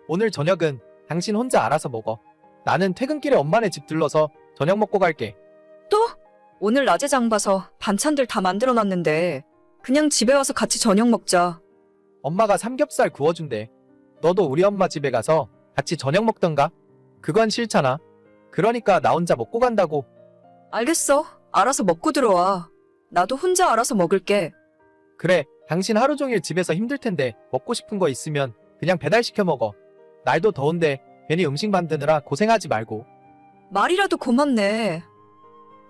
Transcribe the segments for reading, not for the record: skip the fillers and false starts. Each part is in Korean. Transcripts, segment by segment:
오늘 저녁은 당신 혼자 알아서 먹어. 나는 퇴근길에 엄마네 집 들러서 저녁 먹고 갈게. 또? 오늘 낮에 장 봐서 반찬들 다 만들어놨는데 그냥 집에 와서 같이 저녁 먹자. 엄마가 삼겹살 구워준대. 너도 우리 엄마 집에 가서 같이 저녁 먹던가? 그건 싫잖아. 그러니까 나 혼자 먹고 간다고. 알겠어. 알아서 먹고 들어와. 나도 혼자 알아서 먹을게. 그래, 당신 하루 종일 집에서 힘들 텐데 먹고 싶은 거 있으면 그냥 배달시켜 먹어. 날도 더운데 괜히 음식 만드느라 고생하지 말고. 말이라도 고맙네.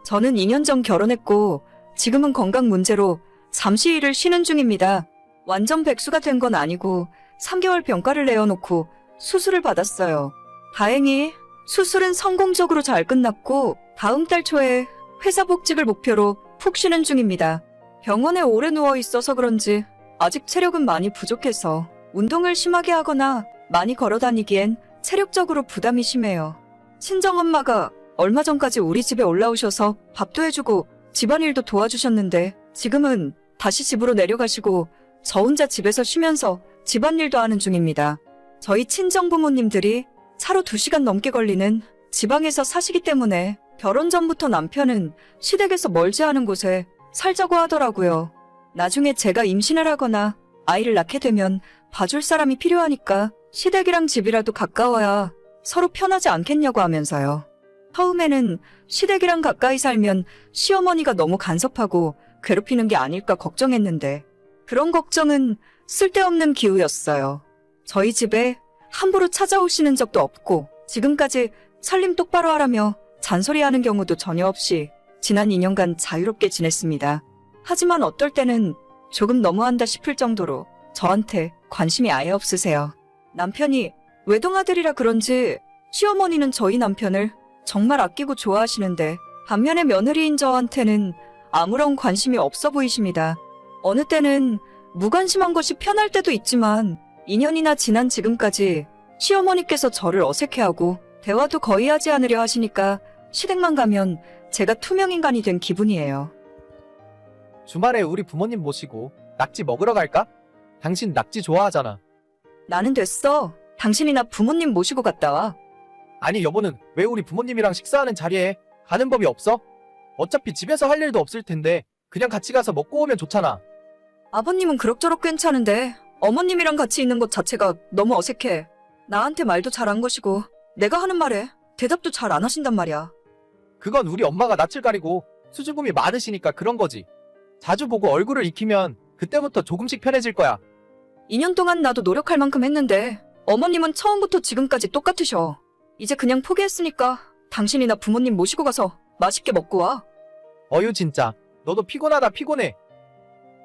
저는 2년 전 결혼했고 지금은 건강 문제로 잠시 일을 쉬는 중입니다. 완전 백수가 된 건 아니고 3개월 병가를 내어놓고 수술을 받았어요. 다행히 수술은 성공적으로 잘 끝났고 다음 달 초에 회사 복직을 목표로 푹 쉬는 중입니다. 병원에 오래 누워 있어서 그런지 아직 체력은 많이 부족해서 운동을 심하게 하거나 많이 걸어 다니기엔 체력적으로 부담이 심해요. 친정엄마가 얼마 전까지 우리 집에 올라오셔서 밥도 해주고 집안일도 도와주셨는데 지금은 다시 집으로 내려가시고 저 혼자 집에서 쉬면서 집안일도 하는 중입니다. 저희 친정부모님들이 차로 2시간 넘게 걸리는 지방에서 사시기 때문에 결혼 전부터 남편은 시댁에서 멀지 않은 곳에 살자고 하더라고요. 나중에 제가 임신을 하거나 아이를 낳게 되면 봐줄 사람이 필요하니까 시댁이랑 집이라도 가까워야 서로 편하지 않겠냐고 하면서요. 처음에는 시댁이랑 가까이 살면 시어머니가 너무 간섭하고 괴롭히는 게 아닐까 걱정했는데 그런 걱정은 쓸데없는 기우였어요. 저희 집에 함부로 찾아오시는 적도 없고 지금까지 살림 똑바로 하라며 잔소리하는 경우도 전혀 없이 지난 2년간 자유롭게 지냈습니다. 하지만 어떨 때는 조금 너무한다 싶을 정도로 저한테 관심이 아예 없으세요. 남편이 외동아들이라 그런지 시어머니는 저희 남편을 정말 아끼고 좋아하시는데 반면에 며느리인 저한테는 아무런 관심이 없어 보이십니다. 어느 때는 무관심한 것이 편할 때도 있지만 2년이나 지난 지금까지 시어머니께서 저를 어색해하고 대화도 거의 하지 않으려 하시니까 시댁만 가면 제가 투명인간이 된 기분이에요. 주말에 우리 부모님 모시고 낙지 먹으러 갈까? 당신 낙지 좋아하잖아. 나는 됐어. 당신이나 부모님 모시고 갔다 와. 아니 여보는 왜 우리 부모님이랑 식사하는 자리에 가는 법이 없어? 어차피 집에서 할 일도 없을 텐데 그냥 같이 가서 먹고 오면 좋잖아. 아버님은 그럭저럭 괜찮은데 어머님이랑 같이 있는 것 자체가 너무 어색해. 나한테 말도 잘 안 거시고 내가 하는 말에 대답도 잘 안 하신단 말이야. 그건 우리 엄마가 낯을 가리고 수줍음이 많으시니까 그런 거지. 자주 보고 얼굴을 익히면 그때부터 조금씩 편해질 거야. 2년 동안 나도 노력할 만큼 했는데 어머님은 처음부터 지금까지 똑같으셔. 이제 그냥 포기했으니까 당신이나 부모님 모시고 가서 맛있게 먹고 와. 어휴 진짜 너도 피곤하다 피곤해.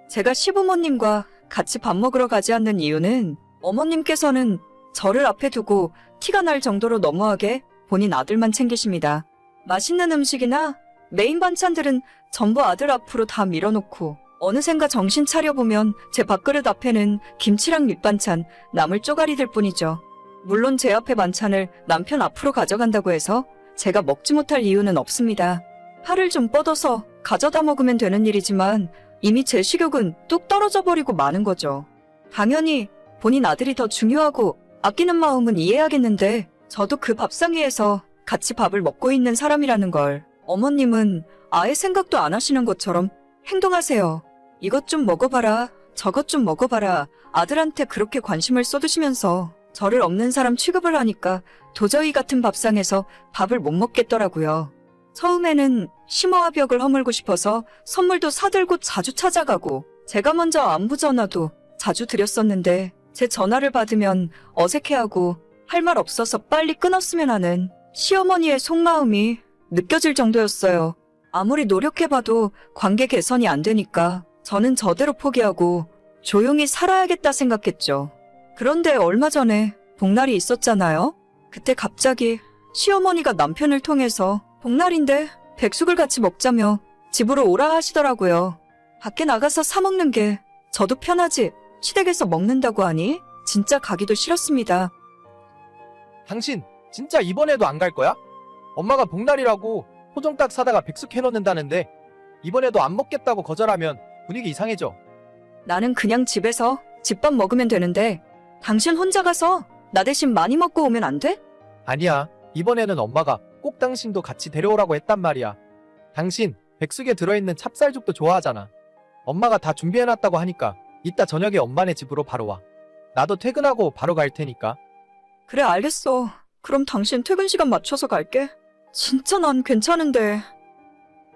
제가 시부모님과 같이 밥 먹으러 가지 않는 이유는 어머님께서는 저를 앞에 두고 티가 날 정도로 너무하게 본인 아들만 챙기십니다. 맛있는 음식이나 메인 반찬들은 전부 아들 앞으로 다 밀어놓고 어느샌가 정신 차려보면 제 밥그릇 앞에는 김치랑 밑반찬, 나물 쪼가리들 뿐이죠. 물론 제 앞에 반찬을 남편 앞으로 가져간다고 해서 제가 먹지 못할 이유는 없습니다. 팔을 좀 뻗어서 가져다 먹으면 되는 일이지만 이미 제 식욕은 뚝 떨어져 버리고 마는 거죠. 당연히 본인 아들이 더 중요하고 아끼는 마음은 이해하겠는데 저도 그 밥상 위에서 같이 밥을 먹고 있는 사람이라는 걸 어머님은 아예 생각도 안 하시는 것처럼 행동하세요. 이것 좀 먹어봐라, 저것 좀 먹어봐라 아들한테 그렇게 관심을 쏟으시면서 저를 없는 사람 취급을 하니까 도저히 같은 밥상에서 밥을 못 먹겠더라고요. 처음에는 심호와 벽을 허물고 싶어서 선물도 사들고 자주 찾아가고 제가 먼저 안부 전화도 자주 드렸었는데 제 전화를 받으면 어색해하고 할 말 없어서 빨리 끊었으면 하는 시어머니의 속마음이 느껴질 정도였어요. 아무리 노력해봐도 관계 개선이 안 되니까 저는 저대로 포기하고 조용히 살아야겠다 생각했죠. 그런데 얼마 전에 복날이 있었잖아요. 그때 갑자기 시어머니가 남편을 통해서 복날인데 백숙을 같이 먹자며 집으로 오라 하시더라고요. 밖에 나가서 사 먹는 게 저도 편하지 시댁에서 먹는다고 하니 진짜 가기도 싫었습니다. 당신 진짜 이번에도 안 갈 거야? 엄마가 복날이라고 호종닭 사다가 백숙 해놓는다는데 이번에도 안 먹겠다고 거절하면 분위기 이상해져. 나는 그냥 집에서 집밥 먹으면 되는데 당신 혼자 가서 나 대신 많이 먹고 오면 안 돼? 아니야. 이번에는 엄마가 꼭 당신도 같이 데려오라고 했단 말이야. 당신 백숙에 들어있는 찹쌀죽도 좋아하잖아. 엄마가 다 준비해놨다고 하니까 이따 저녁에 엄마네 집으로 바로 와. 나도 퇴근하고 바로 갈 테니까. 그래, 알겠어. 그럼 당신 퇴근 시간 맞춰서 갈게. 진짜 난 괜찮은데.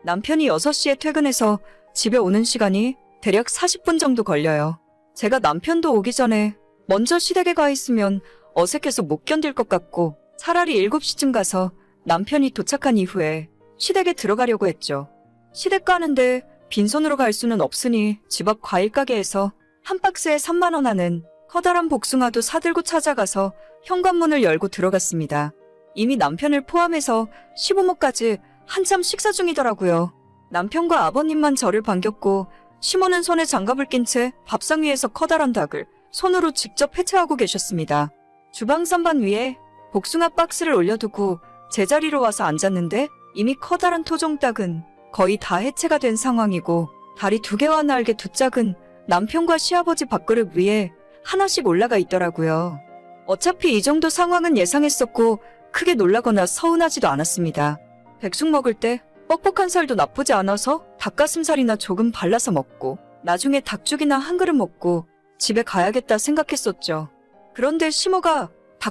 남편이 6시에 퇴근해서 집에 오는 시간이 대략 40분 정도 걸려요. 제가 남편도 오기 전에 먼저 시댁에 가 있으면 어색해서 못 견딜 것 같고 차라리 7시쯤 가서 남편이 도착한 이후에 시댁에 들어가려고 했죠. 시댁 가는데 빈손으로 갈 수는 없으니 집 앞 과일 가게에서 한 박스에 3만 원 하는 커다란 복숭아도 사들고 찾아가서 현관문을 열고 들어갔습니다. 이미 남편을 포함해서 시부모까지 한참 식사 중이더라고요. 남편과 아버님만 저를 반겼고 시모는 손에 장갑을 낀 채 밥상 위에서 커다란 닭을 손으로 직접 해체하고 계셨습니다. 주방 선반 위에 복숭아 박스를 올려두고 제자리로 와서 앉았는데 이미 커다란 토종닭은 거의 다 해체가 된 상황이고 다리 2개와 날개 2짝은 남편과 시아버지 밥그릇 위에 하나씩 올라가 있더라고요. 어차피 이 정도 상황은 예상했었고 크게 놀라거나 서운하지도 않았습니다. 백숙 먹을 때 뻑뻑한 살도 나쁘지 않아서 닭가슴살이나 조금 발라서 먹고 나중에 닭죽이나 한 그릇 먹고 집에 가야겠다 생각했었죠. 그런데 시모가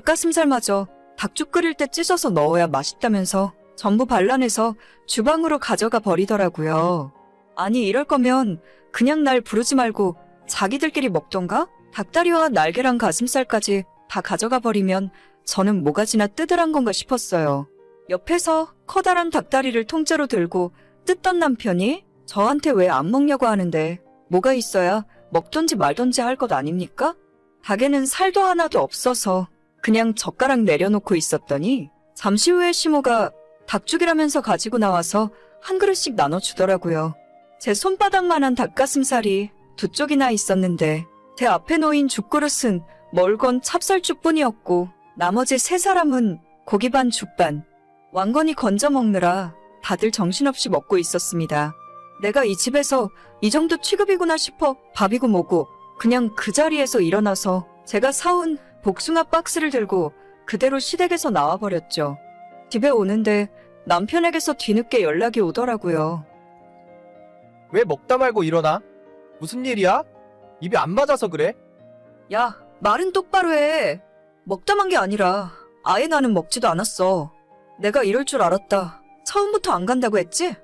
닭가슴살마저 닭죽 끓일 때 찢어서 넣어야 맛있다면서 전부 발라내서 주방으로 가져가 버리더라고요. 아니, 이럴 거면 그냥 날 부르지 말고 자기들끼리 먹던가? 닭다리와 날개랑 가슴살까지 다 가져가 버리면 저는 모가지나 뜯으란 건가 싶었어요. 옆에서 커다란 닭다리를 통째로 들고 뜯던 남편이 저한테 왜 안 먹냐고 하는데 뭐가 있어야 먹던지 말던지 할 것 아닙니까? 닭에는 살도 하나도 없어서 그냥 젓가락 내려놓고 있었더니 잠시 후에 시모가 닭죽이라면서 가지고 나와서 한 그릇씩 나눠주더라고요. 제 손바닥만한 닭가슴살이 2쪽이나 있었는데 제 앞에 놓인 죽그릇은 멀건 찹쌀죽뿐이었고 나머지 3사람은 고기 반 죽 반 왕건이 건져 먹느라 다들 정신없이 먹고 있었습니다. 내가 이 집에서 이 정도 취급이구나 싶어 밥이고 뭐고 그냥 그 자리에서 일어나서 제가 사온 복숭아 박스를 들고 그대로 시댁에서 나와버렸죠. 집에 오는데 남편에게서 뒤늦게 연락이 오더라고요. 왜 먹다 말고 일어나? 무슨 일이야? 입이 안 맞아서 그래? 야, 말은 똑바로 해. 먹다만 게 아니라 아예 나는 먹지도 않았어. 내가 이럴 줄 알았다. 처음부터 안 간다고 했지?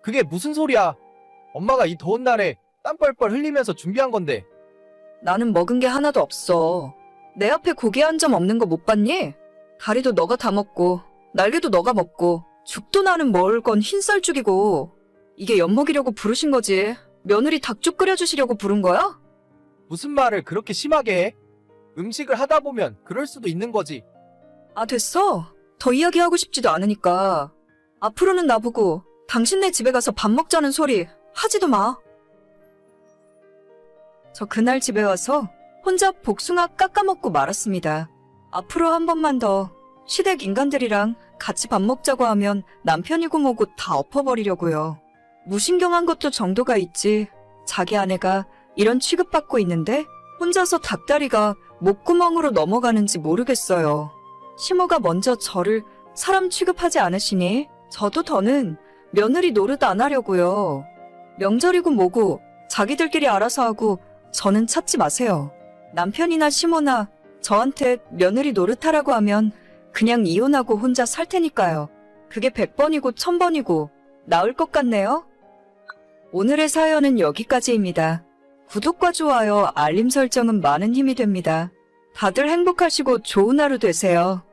그게 무슨 소리야? 엄마가 이 더운 날에 땀 뻘뻘 흘리면서 준비한 건데. 나는 먹은 게 하나도 없어. 내 앞에 고기 한 점 없는 거 못 봤니? 다리도 너가 다 먹고 날개도 너가 먹고 죽도 나는 먹을 건 흰쌀죽이고 이게 엿먹이려고 부르신 거지. 며느리 닭죽 끓여주시려고 부른 거야? 무슨 말을 그렇게 심하게 해? 음식을 하다 보면 그럴 수도 있는 거지. 아, 됐어. 더 이야기하고 싶지도 않으니까. 앞으로는 나보고 당신네 집에 가서 밥 먹자는 소리 하지도 마. 저 그날 집에 와서 혼자 복숭아 깎아먹고 말았습니다. 앞으로 한 번만 더 시댁 인간들이랑 같이 밥 먹자고 하면 남편이고 뭐고 다 엎어버리려고요. 무신경한 것도 정도가 있지. 자기 아내가 이런 취급받고 있는데 혼자서 닭다리가 목구멍으로 넘어가는지 모르겠어요. 시모가 먼저 저를 사람 취급하지 않으시니 저도 더는 며느리 노릇 안 하려고요. 명절이고 뭐고 자기들끼리 알아서 하고 저는 찾지 마세요. 남편이나 시모나 저한테 며느리 노릇하라고 하면 그냥 이혼하고 혼자 살 테니까요. 그게 100번이고 1000번이고 나을 것 같네요. 오늘의 사연은 여기까지입니다. 구독과 좋아요, 알림 설정은 많은 힘이 됩니다. 다들 행복하시고 좋은 하루 되세요.